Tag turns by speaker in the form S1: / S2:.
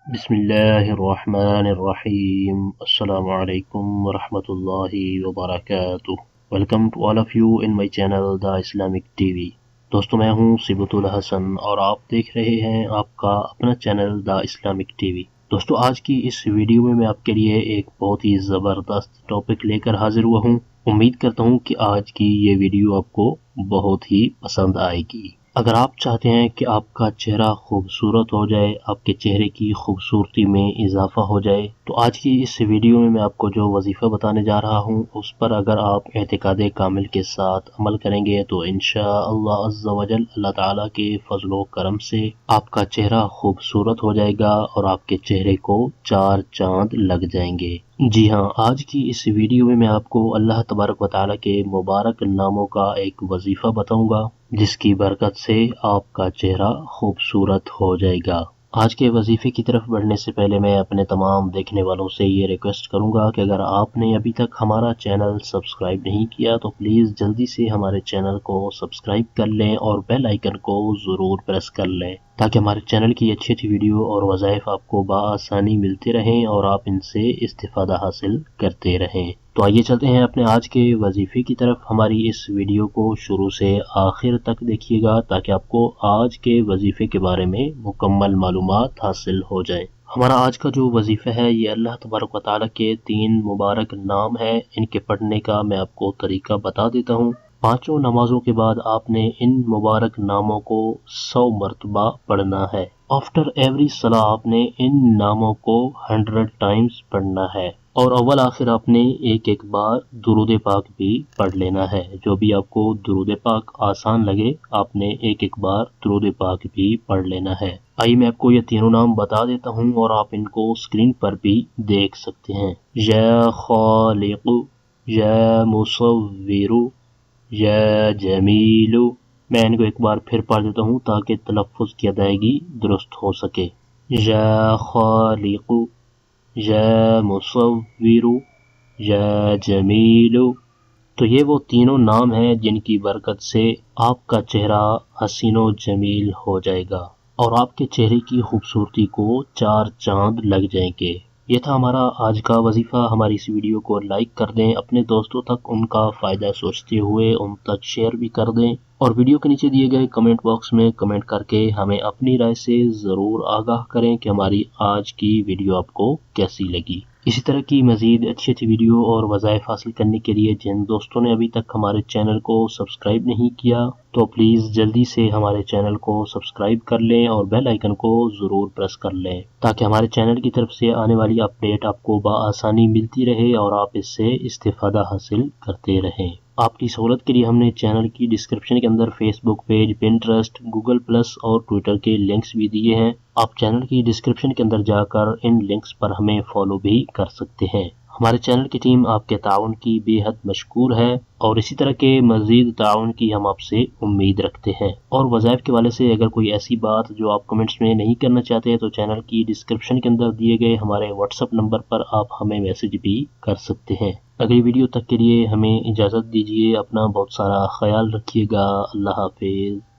S1: بسم اللہ الرحمن الرحیم السلام علیکم ورحمۃ اللہ وبرکاتہ۔ Welcome to all of you in my channel the Islamic T V. دوستو میں ہوں صبۃ الحسن اور آپ دیکھ رہے ہیں آپ کا اپنا channel the Islamic T V. دوستو آج کی اس ویڈیو میں آپ کے لیے ایک بہت ہی زبردست ٹاپک لے کر حاضر ہوا ہوں۔ امید کرتا ہوں کہ آج کی یہ ویڈیو آپ کو بہت ہی پسند آئے گی۔ اگر آپ چاہتے ہیں کہ آپ کا چہرہ خوبصورت ہو جائے، آپ کے چہرے کی خوبصورتی میں اضافہ ہو جائے، تو آج کی اس ویڈیو میں آپ کو جو وظیفہ بتانے جا رہا ہوں اس پر اگر آپ اعتقاد کامل کے ساتھ عمل کریں گے تو انشاءاللہ عز و جل اللہ تعالیٰ کے فضل و کرم سے آپ کا چہرہ خوبصورت ہو جائے گا اور آپ کے چہرے کو 4 چاند لگ جائیں گے۔ جی ہاں، آج کی اس ویڈیو میں آپ کو اللہ تبارک و تعالیٰ کے مبارک ناموں کا ایک وظیفہ بتاؤں گا جس کی برکت سے آپ کا چہرہ خوبصورت ہو جائے گا۔ آج کے وظیفے کی طرف بڑھنے سے پہلے میں اپنے تمام دیکھنے والوں سے یہ ریکویسٹ کروں گا کہ اگر آپ نے ابھی تک ہمارا چینل سبسکرائب نہیں کیا تو پلیز جلدی سے ہمارے چینل کو سبسکرائب کر لیں اور بیل آئیکن کو ضرور پریس کر لیں تاکہ ہمارے چینل کی اچھی اچھی ویڈیو اور وظائف آپ کو بآسانی ملتے رہیں اور آپ ان سے استفادہ حاصل کرتے رہیں۔ تو آئیے چلتے ہیں اپنے آج کے وظیفے کی طرف۔ ہماری اس ویڈیو کو شروع سے آخر تک دیکھیے گا تاکہ آپ کو آج کے وظیفے کے بارے میں مکمل معلومات حاصل ہو جائیں۔ ہمارا آج کا جو وظیفہ ہے یہ اللہ تبارک و تعالیٰ کے 3 مبارک نام ہیں۔ ان کے پڑھنے کا میں آپ کو طریقہ بتا دیتا ہوں۔ 5 نمازوں کے بعد آپ نے ان مبارک ناموں کو 100 مرتبہ پڑھنا ہے۔ آفٹر ایوری صلاح آپ نے ان ناموں کو 100 ٹائمز پڑھنا ہے اور اول آخر آپ نے ایک بار درود پاک بھی پڑھ لینا ہے۔ جو بھی آپ کو درود پاک آسان لگے آپ نے ایک بار درود پاک بھی پڑھ لینا ہے۔ آئیے میں آپ کو یہ تینوں نام بتا دیتا ہوں اور آپ ان کو اسکرین پر بھی دیکھ سکتے ہیں۔ یا خالق، یا مصور، یا جمیل۔ میں ان کو ایک بار پھر پڑھ دیتا ہوں تاکہ تلفظ کی ادائیگی درست ہو سکے۔ یا خالق، یا مصور، یا جمیل۔ تو یہ وہ تینوں نام ہیں جن کی برکت سے آپ کا چہرہ حسین و جمیل ہو جائے گا اور آپ کے چہرے کی خوبصورتی کو 4 چاند لگ جائیں گے۔ یہ تھا ہمارا آج کا وظیفہ۔ ہماری اس ویڈیو کو لائک کر دیں، اپنے دوستوں تک ان کا فائدہ سوچتے ہوئے ان تک شیئر بھی کر دیں اور ویڈیو کے نیچے دیے گئے کمنٹ باکس میں کمنٹ کر کے ہمیں اپنی رائے سے ضرور آگاہ کریں کہ ہماری آج کی ویڈیو آپ کو کیسی لگی۔ اسی طرح کی مزید اچھی اچھی ویڈیو اور وظائف حاصل کرنے کے لیے جن دوستوں نے ابھی تک ہمارے چینل کو سبسکرائب نہیں کیا تو پلیز جلدی سے ہمارے چینل کو سبسکرائب کر لیں اور بیل آئیکن کو ضرور پریس کر لیں تاکہ ہمارے چینل کی طرف سے آنے والی اپڈیٹ آپ کو بآسانی ملتی رہے اور آپ اس سے استفادہ حاصل کرتے رہیں۔ آپ کی سہولت کے لیے ہم نے چینل کی ڈسکرپشن کے اندر فیس بک پیج، پنٹرسٹ، گوگل پلس اور ٹویٹر کے لنکس بھی دیے ہیں۔ آپ چینل کی ڈسکرپشن کے اندر جا کر ان لنکس پر ہمیں فالو بھی کر سکتے ہیں۔ ہمارے چینل کی ٹیم آپ کے تعاون کی بے حد مشکور ہے اور اسی طرح کے مزید تعاون کی ہم آپ سے امید رکھتے ہیں۔ اور وظائف کے حوالے سے اگر کوئی ایسی بات جو آپ کمنٹس میں نہیں کرنا چاہتے تو چینل کی ڈسکرپشن کے اندر دیے گئے ہمارے واٹس ایپ نمبر پر آپ ہمیں میسج بھی کر سکتے ہیں۔ اگلی ویڈیو تک کے لیے ہمیں اجازت دیجیے۔ اپنا بہت سارا خیال رکھیے گا۔ اللہ حافظ۔